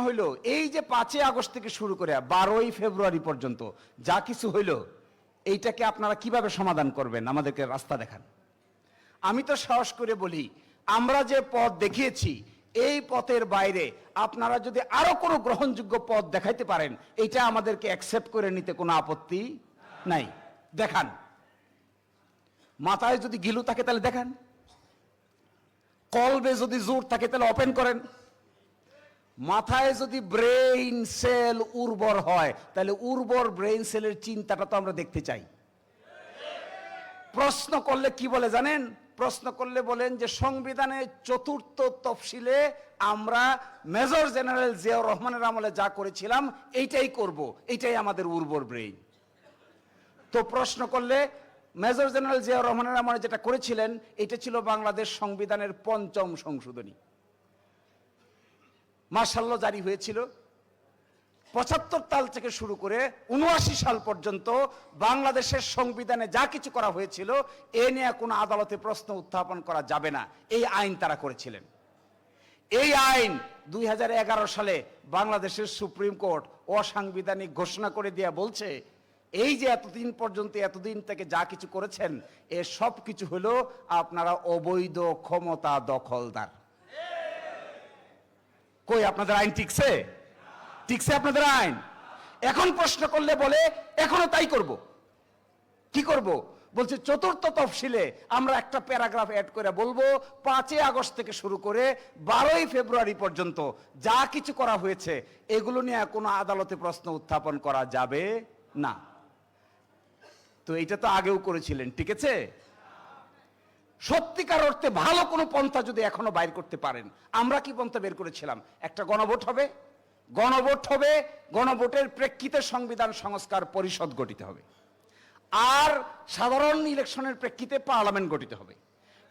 হইল, এই যে 5ই আগস্ট থেকে শুরু করে 12ই ফেব্রুয়ারি পর্যন্ত যা কিছু হইল, এইটাকে আপনারা কিভাবে সমাধান করবেন? আমাদেরকে রাস্তা দেখান। আমি তো সাহস করে বলি, আমরা যে পথ দেখিয়েছি এই পথের বাইরে আপনারা যদি আরো কোনো গ্রহণযোগ্য পথ দেখাইতে পারেন, এটা আমাদেরকে অ্যাকসেপ্ট করে নিতে কোনো আপত্তি নাই। দেখান। মাথায় যদি গিলু থাকে তাহলে দেখান, কলবে যদি জোর থাকে তাহলে ওপেন করেন। মাথায় যদি ব্রেইন সেল উর্বর হয় তাহলে উর্বর ব্রেইন সেলের চিন্তাটা তো আমরা দেখতে চাই। প্রশ্ন করলে কি বলে জানেন? প্রশ্ন করলে বলেন যে সংবিধানের 4র্থ তফসিলে আমরা মেজর জেনারেল জিয়াউর রহমানের আমলে যা করেছিলাম এইটাই করব, এইটাই আমাদের উর্বর ব্রেইন। তো প্রশ্ন করলে মেজর জেনারেল জিয়াউর রহমানের আমলে যেটা করেছিলেন এটা ছিল বাংলাদেশ সংবিধানের 5ম সংশোধনী। মার্শাল্লাহ জারি হয়েছিল। 75 সাল থেকে শুরু করে 79 সাল পর্যন্ত বাংলাদেশের সংবিধানে যা কিছু করা হয়েছিল এ নিয়ে কোনো আদালতে প্রশ্ন উত্থাপন করা যাবে না, এই আইন তারা করেছিলেন। এই আইন 2011 সালে বাংলাদেশের সুপ্রিম কোর্ট অসাংবিধানিক ঘোষণা করে দিয়ে বলছে, এই যে এতদিন পর্যন্ত এতদিন থেকে যা কিছু করেছেন এ সব কিছু হলো আপনারা অবৈধ ক্ষমতা দখলদার। কই আপনাদের আইন টিকছে? টিকছে আপনাদের আইন? এখন প্রশ্ন করলে বলে এখনো তাই করব। কি করব? বলছে 4র্থ তফসিলে আমরা একটা প্যারাগ্রাফ অ্যাড করে বলবো 5ই আগস্ট থেকে শুরু করে 12ই ফেব্রুয়ারি পর্যন্ত যা কিছু করা হয়েছে এগুলো নিয়ে কোনো আদালতে প্রশ্ন উত্থাপন করা যাবে না। তো এটা তো আগেও করেছিলেন, ঠিক আছে? সত্যিকার অর্থে ভালো কোনো পন্থা যদি এখনো বাইর করতে পারেন, আমরা কি পন্থা বের করেছিলাম? একটা গণভোট হবে, গণভোট হবে, গণভোটের প্রেক্ষিতে সংবিধান সংস্কার পরিষদ গঠিত হবে, আর সাধারণ ইলেকশনের প্রেক্ষিতে পার্লামেন্ট গঠিত হবে।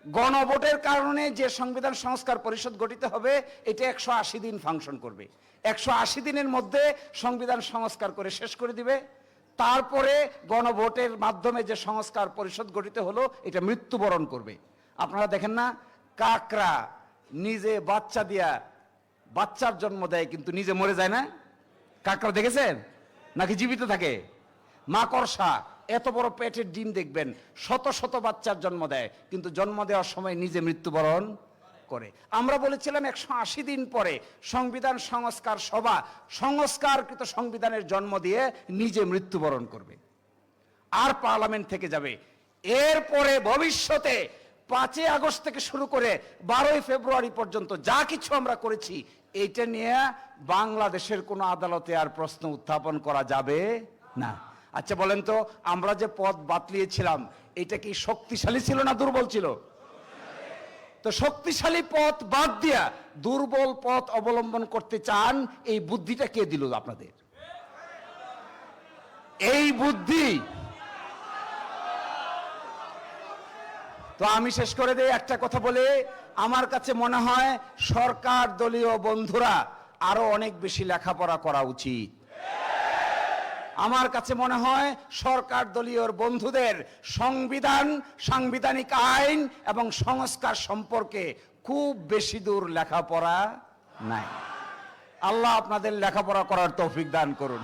গণভোটের কারণে যে সংবিধান সংস্কার পরিষদ গঠিত হবে এটা 180 দিন ফাংশন করবে। 180 দিনের মধ্যে সংবিধান সংস্কার করে শেষ করে দিবে। তারপরে গণভোটের মাধ্যমে যে সংস্কার পরিষদ গঠিত হলো এটা মৃত্যুবরণ করবে। আপনারা দেখেন না, কাকড়া নিজে বাচ্চা দিয়া বাচ্চার জন্ম দেয় কিন্তু নিজে মরে যায় না? কাকড়া দেখেছেন নাকি জীবিত থাকে? মাকড়সা এত বড় পেটের ডিম দেখবেন, শত শত বাচ্চার জন্ম দেয় কিন্তু জন্ম দেওয়ার সময় নিজে মৃত্যুবরণ করে। আমরা বলেছিলাম 180 দিন পরে সংবিধান সংস্কার সভা সংস্কারকৃত সংবিধানের জন্ম দিয়ে নিজে মৃত্যুবরণ করবে, আর পার্লামেন্ট থেকে যাবে। এরপরে ভবিষ্যতে 5ই আগস্ট থেকে শুরু করে 12ই ফেব্রুয়ারি পর্যন্ত যা কিছু আমরা করেছি এইটা নিয়ে বাংলাদেশের কোনো আদালতে আর প্রশ্ন উত্থাপন করা যাবে না। আচ্ছা বলেন তো, আমরা যে পথ বাতলিয়েছিলাম এটা কি শক্তিশালী ছিল না দুর্বল ছিল? তো শক্তিশালী পথ বাদ দিয়া দুর্বল পথ অবলম্বন করতে চান, এই বুদ্ধিটা কে দিল আপনাদের? এই বুদ্ধি তো আমি শেষ করে দেই একটা কথা বলে, আমার কাছে মনে হয় সরকার দলীয় বন্ধুরা আরো অনেক বেশি লেখাপড়া করা উচিত। আমার কাছে মনে হয় সরকার দলীয় বন্ধুদের সংবিধান, সাংবিধানিক আইন এবং সংস্কার সম্পর্কে খুব বেশি দূর লেখাপড়া নাই। আল্লাহ আপনাদের লেখাপড়া করার তৌফিক দান করুন।